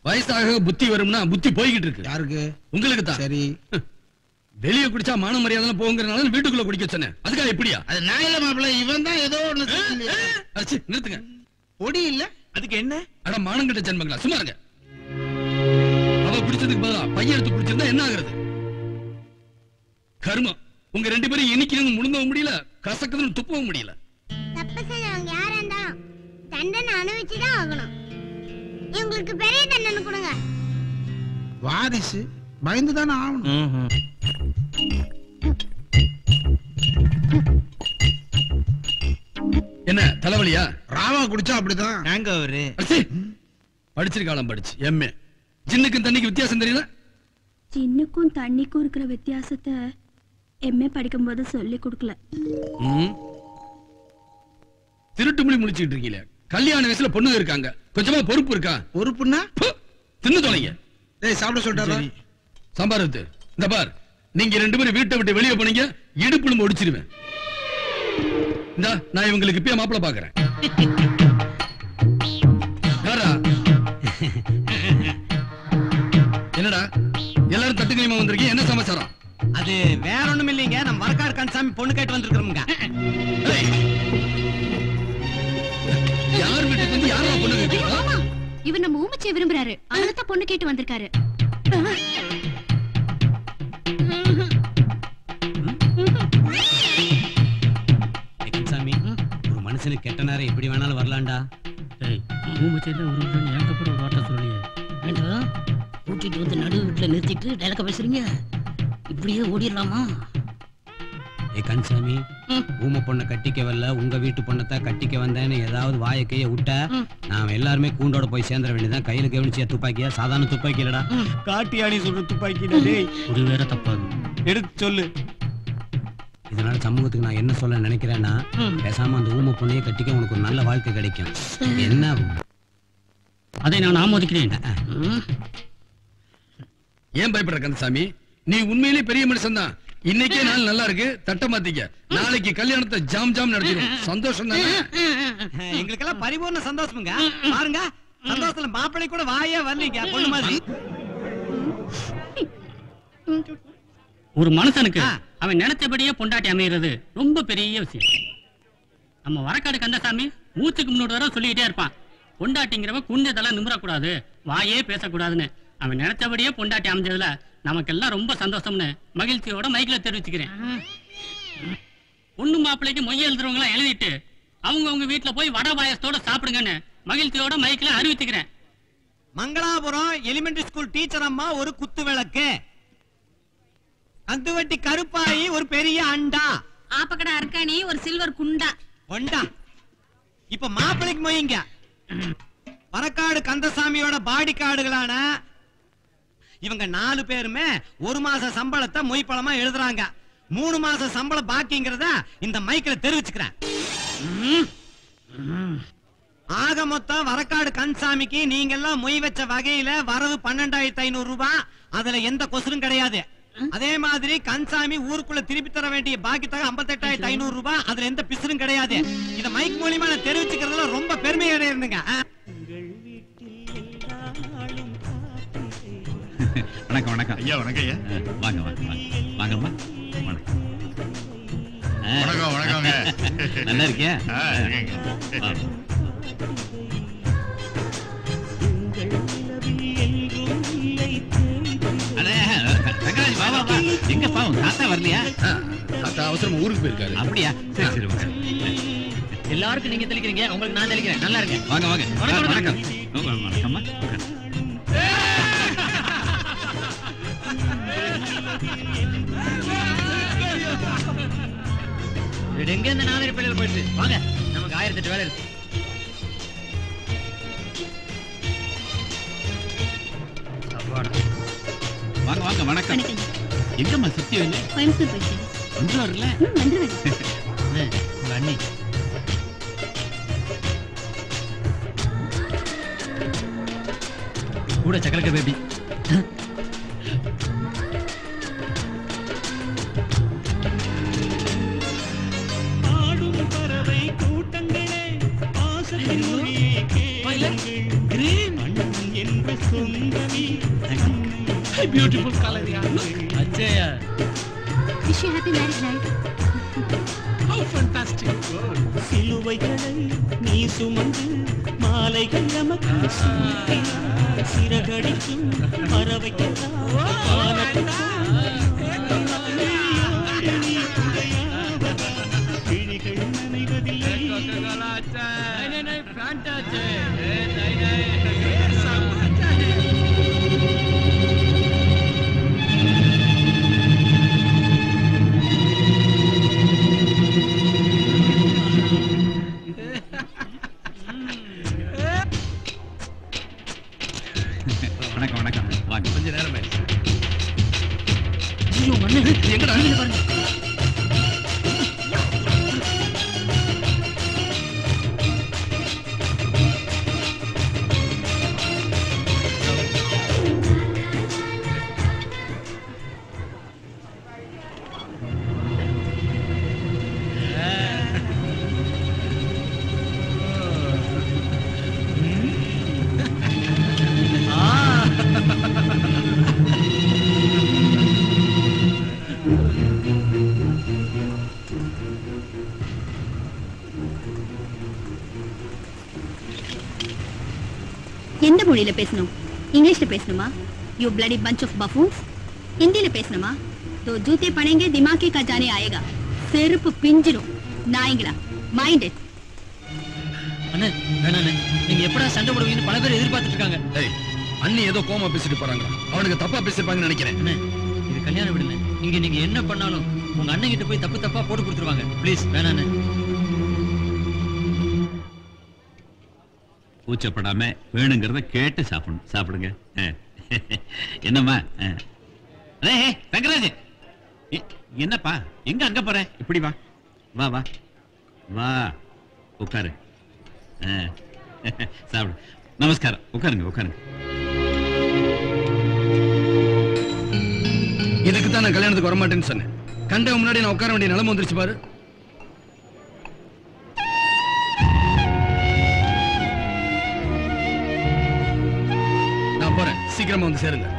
வயசாக புத்தி வரும்னா புத்தி போய்கிட்டு இருக்கு. யாருக்கு? உங்களுக்கு தான். சரி, வெளியே குடிச்சா மான மரியாதை போங்கறனால வீட்டுக்குள்ள குடிக்க சொன்னேன். அதுக்காக எப்படியா? அது நான் இல்ல மாப்பிள்ள, இவன் தான் ஏதோ ஒண்ணு. நிறுத்துங்க. பொடி இல்ல, அதுக்கு என்ன? அட மானங்கட்ட ஜென்மங்களா, சும்மா இருங்க. அவ குடிச்சதுக்கு பதிலா பையன் எடுத்து குடிச்சிருந்தா என்ன ஆகுறது? கர்மம். உங்க ரெண்டு பேரும் இனிக்கணும் முழுங்கவும் முடியல, கசக்குதுன்னு துப்பவும் முடியல. தப்பு செஞ்சவங்க யாரா இருந்தாலும் தண்டனை அனுபவிச்சுதான் ஆகணும். உங்களுக்கு பெரிய தண்டனை கொடுங்க. வாரிசு பயந்துதானே ஆகணும். என்ன தலைவலியா? ராவா குடிச்சா அப்படிதான். நாங்க அவரு படிச்சிருக்காளம், படிச்சு எம்ஏ. ஜின்னுக்கும் தண்ணிக்கு வித்தியாசம் தெரியல? ஜின்னுக்கும் தண்ணிக்கும் இருக்கிற வித்தியாசத்தை எம்ஏ படிக்கும் போது சொல்லி கொடுக்கல. திருட்டு மொழி முடிச்சுட்டு இருக்கீங்க. கல்யாண வயசுல பொண்ணு இருக்காங்க, கொஞ்சமா பொறுப்பு இருக்கா? பொறுப்புன்னா தின்னு தொலைங்க. சாப்பிட சொல்லிட்டாரா? சாம்பார் ஊத்து. இந்த பார், நீங்க ரெண்டு பேரும் வீட்டை விட்டு வெளியே போனீங்க, இடுப்புல ஒடிச்சிருவேன். இந்தா, நான் இவங்களுக்கு இப்பயே மாப்பிள பாக்குறேன். என்னடா எல்லாரும் தட்டு கைமா வந்திருக்கீங்க, என்ன சமாச்சாரம்? அது வேற ஒண்ணும் இல்லைங்க, நம்ம வரக்காடு கந்தசாமி பொண்ணு கேட்டு வந்திருக்கிறோம்ங்க. யார் வீட்டுக்கு வந்து யாரா பொண்ணு கேட்கிறா? இவர் நம்ம ஊமச்சியை விரும்புறாரு, அதனால பொண்ணு கேட்டு வந்திருக்காரு. கந்தசாமி, ஒரு மனுஷனுக்கு கெட்ட நேரம் எப்படி வேணாலும் வரலாம்டா. ஊமச்சியில ஒரு எனக்கு கூட ஒரு வார்த்தை சொல்லியே வேண்டாம். கூட்டிட்டு வந்து நடு வீட்டுல நிறுத்திட்டு டைலக்க பேசுறீங்க, இப்படியே ஓடிடலாமா? கந்தசாமி, ஊம பொண்ணை கட்டிக்க வரல, உங்க வீட்டு பொண்ணத்தான் கட்டிக்க வந்தேன்னு ஏதாவது வாய கைய விட்ட நாம எல்லாருமே கூண்டோட போய் சேர்ந்துட வேண்டியதான். கையில கவனிச்சியா துப்பாக்கியா? சாதாரண துப்பாக்கி இல்லடா, காட்டி ஆணி சொல்ற துப்பாக்கி. ஒரு வேற தப்பாகும், எடுத்து சொல்லு. இதனால சமூகத்துக்கு நான் என்ன சொல்ல நினைக்கிறேன்னா, பேசாம அந்த ஊம பொண்ணையை கட்டிக்க உனக்கு ஒரு நல்ல வாழ்க்கை கிடைக்கும். என்ன அதை நான் ஆமோதிக்கிறேன். ஏன் பயப்படுற கந்தசாமி? நீ உண்மையிலே பெரிய மனுஷன் தான். இன்னைக்கே நாள் நல்லா இருக்கு, தட்ட மாத்திக்க. நாளைக்கு கல்யாணத்தை ஜாம் ஜாம் நடத்திடும். சந்தோஷம் தானே? எங்களுக்கெல்லாம் பரிபூர்ண சந்தோஷமுங்க. பாருங்க, சந்தோஷத்துல மாப்பிள்ளை கூட வாயே வரலீங்க, பொண்ணு மாதிரி. ஒரு மனுஷனுக்கு அவன் நினைச்சபடியே பொண்டாட்டி அமைகிறது ரொம்ப பெரிய விஷயம். நம்ம வரக்காடு கந்தசாமி மூச்சுக்கு முன்னோடு வர சொல்லிக்கிட்டே இருப்பான், பொண்டாட்டிங்கிறவ குஞ்சதெல்லாம் நிமிரக்கூடாது, வாயே பேசக்கூடாதுன்னு. அவன் நினைச்சபடியே பொண்டாட்டி அமைஞ்சதுல நமக்கெல்லாம் ரொம்ப சந்தோஷம்னு மகிழ்ச்சியோட மைக்கில தெரிவிச்சுக்கிறேன். பொண்ணு மாப்பிள்ளைக்கு மொய் எழுதுறவங்களா எழுதிட்டு அவங்க வீட்டுல போய் வடை பாயசத்தோட சாப்பிடுங்கன்னு மகிழ்ச்சியோட மைக்கில அறிவிச்சுக்கிறேன். மங்களாபுரம் எலிமெண்டரி ஸ்கூல் டீச்சர் அம்மா ஒரு குத்து விளக்கு, அந்துவட்டி கருப்பாயி ஒரு பெரிய அண்டா, ஆப்பக்கடை அர்க்காணி ஒரு சில்வர் குண்டா ஒண்டா. இப்ப மாப்பிள்ளைக்கு மொய்ங்க. வரக்காடு கந்தசாமியோட பாடி கார்டுகளான இவங்க 4 பேருமே 1 மாச சம்பளத்தை மொய் பழமா எழுதுறாங்க. 3 மாச சம்பளம் பாக்கிங்கிறத இந்த மைக்கில தெரிவிச்சுக்கிறேன். ஆக மொத்தம் வரக்காடு கந்தசாமிக்கு நீங்க எல்லாம் மொய் வச்ச வகையில வரவு 12,500 ரூபாய். அதுல எந்த கொசுரும் கிடையாது. அதே மாதிரி கந்தசாமி ஊருக்குள்ள திருப்பி தர வேண்டிய பாக்கி தொகை 58,500 ரூபாய். அதுல எந்த பிசுரும் கிடையாது. இத மைக் மூலியமா நான் தெரிவிச்சுக்கிறதுல ரொம்ப பெருமை அடையிருந்துங்க. வணக்கம் வணக்கம் ஐயா. வணக்கம் ஐயா. வாங்க வாங்க வாங்கம்மா. வணக்கம் வணக்கம் வணக்கங்க. நல்லா இருக்கியா? எங்க பாவம் தாத்தா வரலையா? தாத்தா அவசரமா ஊருக்கு போயிருக்காரு. அப்படியா? சரி சரி. எல்லாருக்கும் நீங்க தெளிக்கிறீங்க, உங்களுக்கு நான் தெளிக்கிறேன். நல்லா இருக்கு. வாங்க வாங்க. வணக்கம் வணக்கம்மா. எங்க இந்த 4 பிள்ளைகள் போயிட்டு வாங்க, நமக்கு 1008 வேலை இருக்கு. வாங்க வாங்க. வணக்கம். எங்கம்மா சத்தியம்? கோயம்புத்தூர் போயிட்டு வந்துருவாருல்ல? வந்துருவேன். உங்க அண்ணி கூட சக்கரக்க பேபி. பியூட்டிஃபுல் கலரியா அஜயா wish you happy marriage night. How fantastic. சிலுவைகளை நீ சுமந்து மாலைகள் நமக்கு சூட்டினாய். சிறகடிக்கும் பறவைக்கெல்லாம் கிழிகள் நனைவதில்லை. வணக்கம் வணக்கம் வாங்க. கொஞ்ச நேரம் ஆயிடுச்சு. ஐயோ மண்ணு எங்கடா அழுது பாருங்க. எந்த மொழியில பேசணும்? இங்கிலீஷ்ல பேசணுமா? You bloody bunch of buffoons. ஹிந்தியில பேசணுமா? तो जूते पड़ेंगे दिमाग का जाने आएगा. செருப்பு பிஞ்சிரும். நாய்ங்களா மைண்ட் இட். அண்ணே வேணாண்ணே, நீங்க எப்படா சண்டை போடுவீங்கன்னு பல பேர் எதிர்பார்த்துட்டு இருக்காங்க. ஏய் அண்ணி ஏதோ கோமா பேசிட்டு போறாங்க. அவனுக்கு தப்பா பேசிருப்பாங்கன்னு நினைக்கிறேன். அண்ணே இது கல்யாணம் விடுங்க. நீங்க என்ன பண்ணாலும் உங்க அண்ணன் கிட்ட போய் தப்பா போட்டு கொடுத்துருவாங்க. ப்ளீஸ் வேணாண்ணே. கூச்சப்படாம வேணுங்கிறத கேட்டு சாப்பிடுங்க. என்னம்மா தங்கராஜ், என்னப்பா எங்க அங்க போற? இப்படி வா வா வா வா உட்காரு. சாப்பிடு. நமஸ்காரம். உட்காருங்க உட்காருங்க. இதுக்கு தான் நான் கல்யாணத்துக்கு வரமாட்டேன்னு சொன்னேன். கண்ட முன்னாடி நான் உட்கார வேண்டிய நிலைமை வந்துருச்சு பாரு. நான் போறேன், சீக்கிரமா வந்து சேருங்க.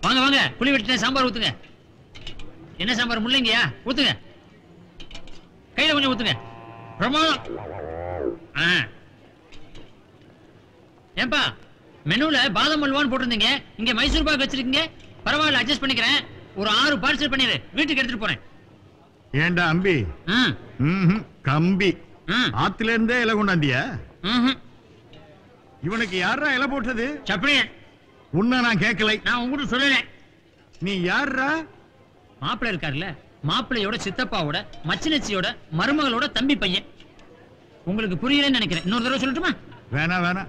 வாங்க வாங்க, புளி வெட்டின சாம்பார் ஊத்துங்க. என்ன சாம்பார்? முள்ளங்கியா? ஊத்துங்க. கையில கொஞ்சம் ஊத்துங்க. பிரமாதம். ஏன்பா மெனுல பாதாம் அல்வான்னு போட்டிருந்தீங்க, இங்க மைசூர் பாக் வச்சிருக்கீங்க. பரவாயில்ல, அட்ஜஸ்ட் பண்ணிக்கிறேன். ஒரு 6 பார்சல் பண்ணிடு, வீட்டுக்கு எடுத்துட்டு போறேன். ஏண்டா அம்பி? கம்பி ஆத்துல இருந்தே இலை கொண்டாந்தியா? இவனுக்கு யாரா இலை போட்டது? சப்பனியன். உன்ன நான் கேட்கலை. நான் உங்ககிட்ட சொல்லல. நீ யாரா? மாப்பிள்ளை இருக்காருல்ல, மாப்பிள்ளையோட சித்தப்பாவோட மச்சினச்சியோட மருமகளோட தம்பி பையன். உங்களுக்கு புரியலன்னு நினைக்கிறேன். இன்னொரு தடவை சொல்லட்டுமா? வேணா வேணா.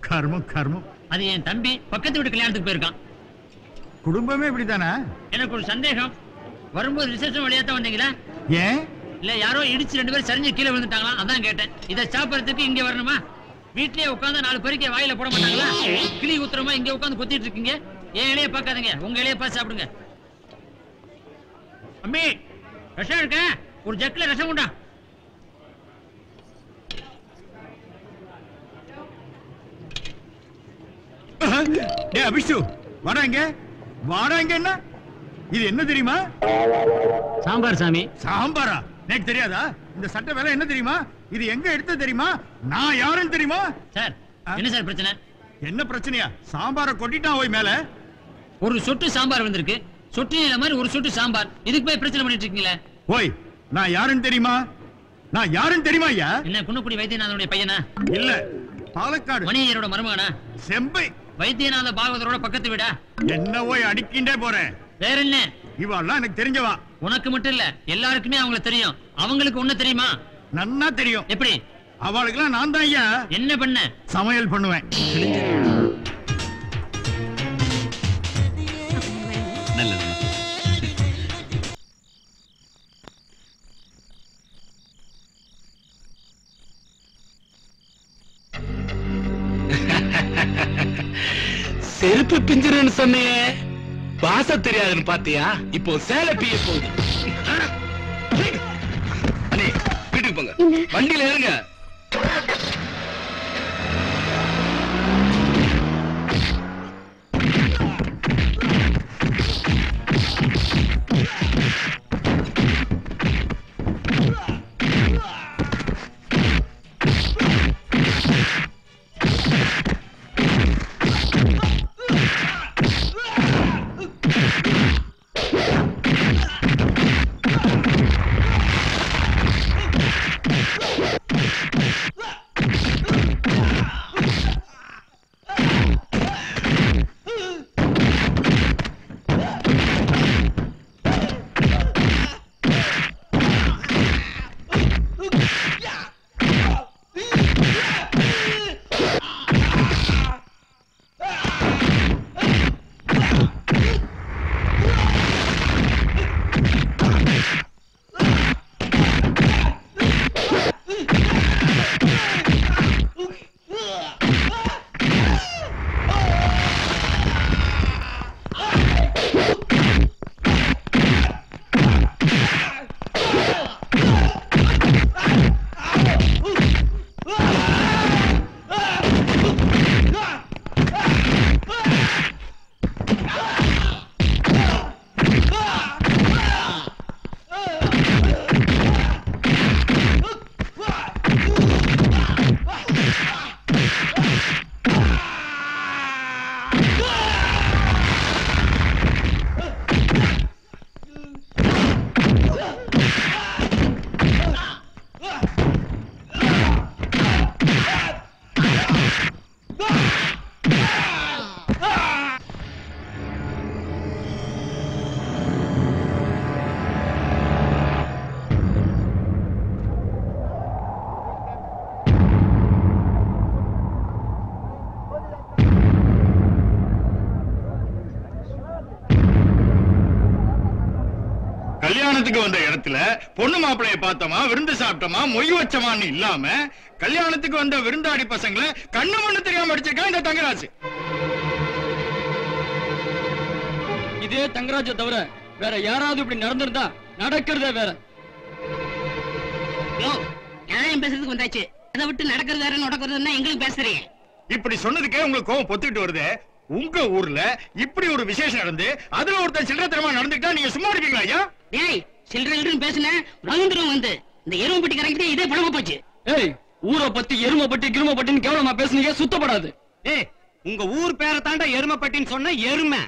கர்மம் கர்மம். அது என் தம்பி பக்கத்து வீட்டு கல்யாணத்துக்கு போயிருக்கான். குடும்பமே இப்படித்தானா? எனக்கு ஒரு சந்தேகம். வரும்போது ரிசப்ஷன் வழியா தான் வந்தீங்களா? ஏன்? இல்ல யாரோ இடிச்சு 2 பேரும் சரிஞ்சு கீழே விழுந்துட்டாங்களா, அதான் கேட்டேன். இதை சாப்பிடறதுக்கு இங்க வரணுமா? வீட்லயே உட்கார்ந்து 4 பேருக்கு வாயில போட மாட்டாங்களா? கிளி ஊத்துறமா இங்க உட்கார்ந்து கொத்திட்டு இருக்கீங்க. ஏன் இலைய பார்க்காதீங்க, உங்க இலைய பார்த்து சாப்பிடுங்க. அம்மி ரசம் இருக்க, ஒரு ஜக்ல ரசம் உண்டா? டேய் அபிஷு, வாடாங்க வாடாங்க. என்ன இது? என்ன தெரியுமா? சாம்பார் சாமி. சாம்பாரா? எனக்கு தெரியாதா? இந்த சட்டை வேலை என்ன தெரியுமா? இது எங்க எடுத்து தெரியுமா? நான் யாருன்னு தெரியுமா? சார் என்ன சார் பிரச்சனை? என்ன பிரச்சனையா? சாம்பாரை கொட்டிட்டான் ஓய் மேல. ஒரு சொட்டு சாம்பார் வந்திருக்கு, சொட்டு நீல மாதிரி ஒரு சொட்டு சாம்பார். இதுக்கு போய் பிரச்சனை பண்ணிட்டு இருக்கீங்களே. ஓய், நான் யாருன்னு தெரியுமா? நான் யாருன்னு தெரியுமா? ஐயா என்ன குன்னக்குடி வைத்தியநாதனுடைய பையனா? இல்ல, பாலக்காடு மணியரோட மருமகனா? செம்பை வைத்தியநாத பாகவதரோட பக்கத்து வீடா? என்ன ஓய் அடிக்கின்றே போறேன். வேற என்ன? இவெல்லாம் எனக்கு தெரிஞ்சவா. உனக்கு மட்டும் இல்ல, எல்லாருக்குமே அவங்கள தெரியும். அவங்களுக்கு ஒண்ணு தெரியுமா? நன்னா தெரியும். எப்படி? அவளுக்கெல்லாம் நான் தான் ஐயா என்ன பண்ண? சமையல் பண்ணுவேன். நல்லது. செருப்பு பிஞ்சிருன்னு சொன்னியே, பாச தெரியாதுன்னு பாத்தியா? இப்போ சேலை பிய போகுது. அண்ணே வீட்டுக்கு போங்க, வண்டியில ஏறுங்க. கல்யாணத்துக்கு வந்த இடத்துல பொண்ணு மாப்பிளைய பார்த்தோமா, விருந்து சாப்பிட்டோமா, மொய் வச்சமான்னு இல்லாம கல்யாணத்துக்கு வந்த விருந்தாடி பசங்களை கண்ணு மண்ணு தெரியாம அடிச்சிருக்கான் இந்த தங்கராஜ். இதே தங்கராஜ தவிர வேற யாராவது இப்படி நடந்திருந்தா நடக்கிறதே வேற. நியாயம் பேசுறதுக்கு வந்தாச்சு, அதை விட்டு நடக்கிறது வேற நடக்கிறதுன்னா எங்களுக்கு பேசுறீங்க. இப்படி சொன்னதுக்கே உங்களுக்கு கோவம் பொத்துக்கிட்டு வருது. உங்க ஊர்ல இப்படி ஒரு விசேஷம் நடந்து அதுல ஒருத்தன் சில்லறத்தனமா நடந்துட்டா நீங்க சும்மா இருப்பீங்களா ஐயா? ஏய் சில்லறைன்னு பேசுன ரவீந்திரம் வந்து இந்த எருமை பட்டி கரெக்டா இதே பழமா போச்சு. ஏய் ஊரை பத்தி எருமை பட்டி கிரும பட்டின்னு கேவலமா பேசுனீங்க, சுத்தப்படாது. ஏய் உங்க ஊர் பேரை தாண்டா எருமைப்பட்டின்னு சொன்ன எருமை.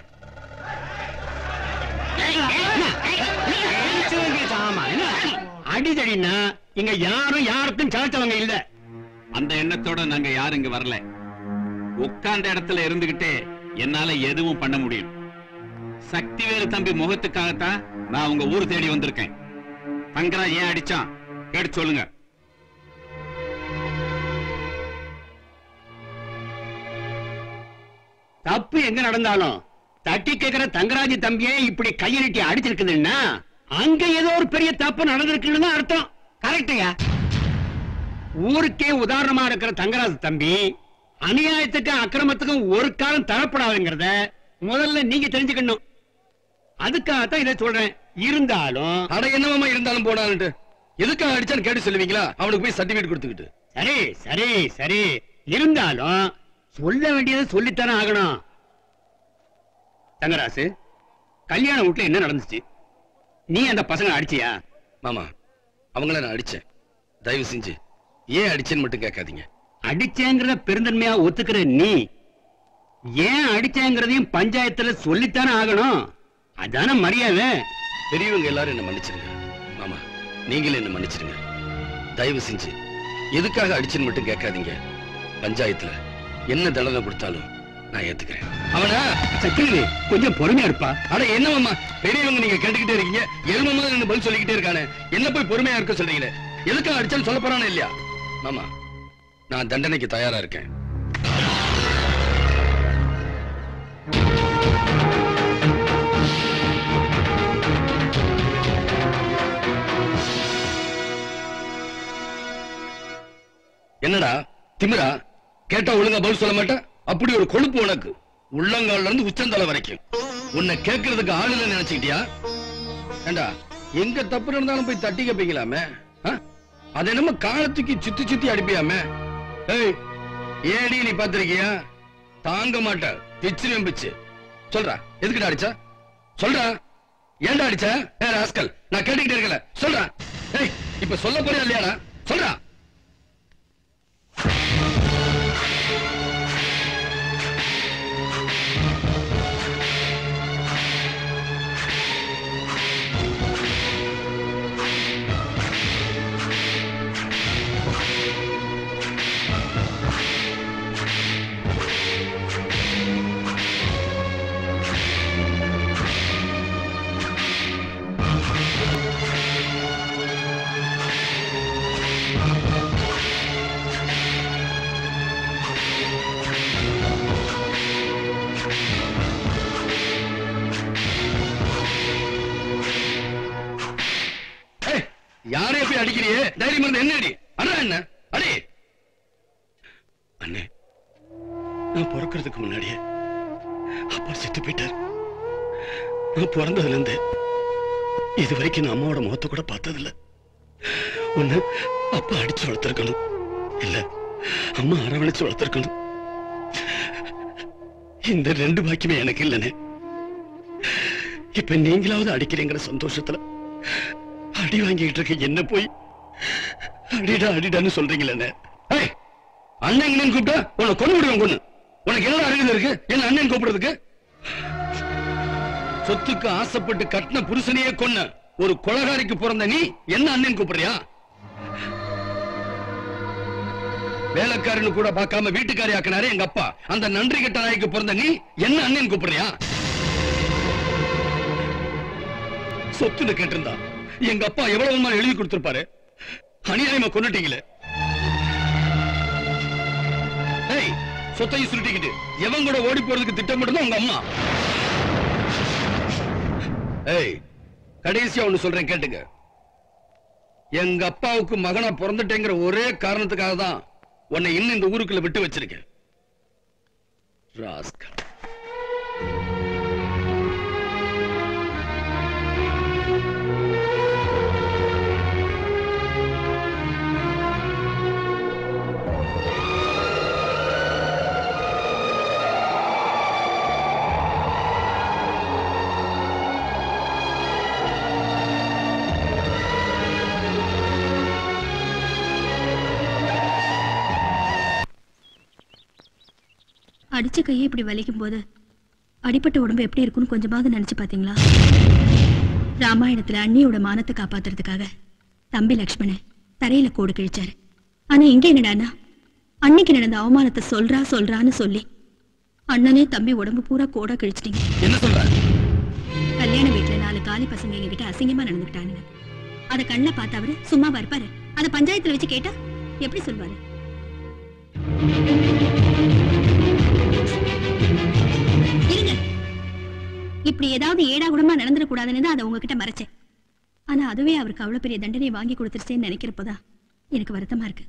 அடிதடினா இங்க யாரும் யாருக்கும் சாச்சவங்க இல்ல. அந்த எண்ணத்தோட நாங்க யாரும் இங்க வரல. உட்கார்ந்த இடத்துல இருந்துகிட்டே என்னால எதுவும் பண்ண முடியும். சக்திவேலு தம்பி முகத்துக்காகத்தான் நான் உங்க ஊர் தேடி வந்திருக்கேன். தங்கராஜ் ஏன் அடிச்சான் கேட்டு சொல்லுங்க. தப்பு எங்க நடந்தாலும் தட்டி கேட்கிற தங்கராஜ் தம்பியே இப்படி கையெழுட்டி அடிச்சிருக்குதுன்னா அங்க ஏதோ ஒரு பெரிய தப்பு நடந்திருக்குன்னு அர்த்தம். கரெக்டுயா. ஊருக்கே உதாரணமா இருக்கிற தங்கராஜ் தம்பி அநியாயத்துக்கும் அக்கிரமத்துக்கும் ஒரு காலம் தரப்படாதுங்கிறத முதல்ல நீங்க தெரிஞ்சுக்கணும். அதுக்காகத்தான் இதை சொல்றேன். இருந்தாலும் அட என்னமா இருந்தாலும் போடான்ட்டு எதுக்காக அடிச்சான்னு கேட்டு சொல்லுவீங்களா? அவனுக்கு போய் சர்டிபிகேட் கொடுத்துக்கிட்டு. சரி சரி சரி, இருந்தாலும் சொல்ல வேண்டியதை சொல்லித்தானே ஆகணும். தங்கராசு, கல்யாண வீட்டுல என்ன நடந்துச்சு? நீ அந்த பசங்க அடிச்சியா? மாமா, அவங்கள நான் அடிச்சேன். தயவு செஞ்சு ஏன் அடிச்சேன்னு மட்டும் கேட்காதீங்க. அடிச்சேங்கிறத பெருந்தன்மையா ஒத்துக்கிற நீ ஏன் அடிச்சேங்கிறதையும் பஞ்சாயத்துல சொல்லித்தானே ஆகணும். அதான மரியாதை. பெரியவங்க எல்லாரும் என்ன மன்னிச்சிருங்க. மாமா, நீங்களே என்ன மன்னிச்சிருங்க. தயவு செஞ்சு எதுக்காக அடிச்சுன்னு மட்டும் கேட்காதீங்க. பஞ்சாயத்துல என்ன தண்டனை கொடுத்தாலும் நான் ஏத்துக்கிறேன். அவனா சக்கரவர்த்தி கொஞ்சம் பொறுமையா இருப்பா. அட என்ன மாமா, பெரியவங்க நீங்க கேட்டுக்கிட்டே இருக்கீங்க, எருமை மாதிரி பதில் சொல்லிக்கிட்டே இருக்கானே, என்ன போய் பொறுமையா இருக்க சொல்றீங்களே? எதுக்காக அடிச்சான்னு சொல்ல போறானே இல்லையா? மாமா, நான் தண்டனைக்கு தயாரா இருக்கேன். என்னடா திமிரா? கேட்டா ஒழுங்கா பதில் சொல்ல மாட்டேன். அப்படி ஒரு கொழுப்பு உனக்கு, உள்ளங்கால்ல இருந்து உச்சந்தலை வரைக்கும். உன்னை கேட்கறதுக்கு ஆளு இல்ல நினைச்சுக்கிட்டியா? ஏண்டா எங்க தப்பு இருந்தாலும் போய் தட்டி கேப்பீங்களாமே? அது என்னமோ காலத்துக்கு சுத்தி சுத்தி அடிப்பியாமே? ஏய், ஏடி நீ பாத்திருக்கியா? தாங்க மாட்ட, பிச்சு பிச்சு. சொல்றா, எதுக்குடா அடிச்சா? சொல்றா, ஏன்டா அடிச்ச? ஏ ராஸ்கல், நான் கேட்டுக்கிட்டே இருக்கல, சொல்றா. ஏய், இப்ப சொல்ல போறியா இல்லையாடா? சொல்றா. யாரே போய் அடிக்கிறியே? தைரியம் இருந்தா என்ன அடி? அண்ணா என்ன அடி? அண்ணே, நான் பிறக்கிறதுக்கு முன்னாடியே அப்பா செத்து போயிட்டார். நான் பிறந்ததுல இருந்து இது வரைக்கும் நான் அம்மாவோட முகத்தை கூட பார்த்ததில்ல. ஒண்ணு அப்பா அடிச்சு வளர்த்திருக்கணும், இல்ல அம்மா அரவணைச்சு வளர்த்திருக்கணும். இந்த ரெண்டு பாக்கியமே எனக்கு இல்லனே. இப்ப நீங்களாவது அடிக்கிறீங்கிற சந்தோஷத்துல அடி வாங்கிட்டு இருக்க என்ன போய் அடிடா அடிடான்னு சொல்றீங்களே. அண்ணன் கூப்பிட்டா உன்னை கொண்டு விடுவேன். கொண்டு உனக்கு என்ன அருகதை இருக்கு என்ன அண்ணன் கூப்பிடுறதுக்கு? சொத்துக்கு ஆசைப்பட்டு கட்டின புருஷனையே கொன்ன ஒரு கொலகாரிக்கு பிறந்த நீ என்ன அண்ணன் கூப்பிடுறியா? வேலைக்காரன்னு கூட பார்க்காம வீட்டுக்காரி ஆக்கினாரே எங்க அப்பா, அந்த நன்றி கெட்ட நாய்க்கு பிறந்த நீ என்ன அண்ணன் கூப்பிடுறியா? சொத்துன்னு கேட்டிருந்தா எங்க அப்பா எவ்வளவு எழுதி கொடுத்திருப்பாரு. அநியாயமா கொன்னுட்டீங்களே. சொத்தையும் சுருட்டிக்கிட்டு எவன் கூட ஓடி போறதுக்கு திட்டமிட்டு உங்க அம்மா. கடைசியா ஒண்ணு சொல்றேன் கேட்டுங்க. எங்க அப்பாவுக்கு மகனா பிறந்துட்டேங்கிற ஒரே காரணத்துக்காக தான் உன்னை இன்னும் இந்த ஊருக்குள்ள விட்டு வச்சிருக்கேன். ராஸ்கல். அடிச்ச கையை இப்படி வலிக்கும் போது அடிப்பட்ட உடம்பு எப்படி இருக்குன்னு கொஞ்சமாவது நினைச்சு பாத்தீங்களா? ராமாயணத்துல அண்ணியோட மானத்தை காப்பாத்துறதுக்காக தம்பி லக்ஷ்மணன் தரையில கோடு கிழிச்சாரு. ஆனா இங்க என்னடானா அன்னைக்கு நடந்த அவமானத்தை சொல்றான்னு சொல்லி அண்ணனே தம்பி உடம்பு பூரா கோடா கிழிச்சிட்டீங்க. என்ன சொல்ற? கல்யாண வீட்டுல 4 காலி பசங்க எங்ககிட்ட அசிங்கமா நடந்துக்கிட்டானுங்க. அத கண்ண பார்த்து அவரு சும்மா இருப்பாரு. அத பஞ்சாயத்துல வச்சு கேட்டா எப்படி சொல்வாரு? இருங்க, இப்படி ஏதாவது ஏடா கூடமா நடந்துடக்கூடாதுன்னு தான் அதை உங்ககிட்ட மறைச்சேன். ஆனா அதுவே அவருக்கு அவ்வளவு பெரிய தண்டனை வாங்கி கொடுத்துருச்சேன்னு நினைக்கிறப்போதான் எனக்கு வருத்தமா இருக்கு.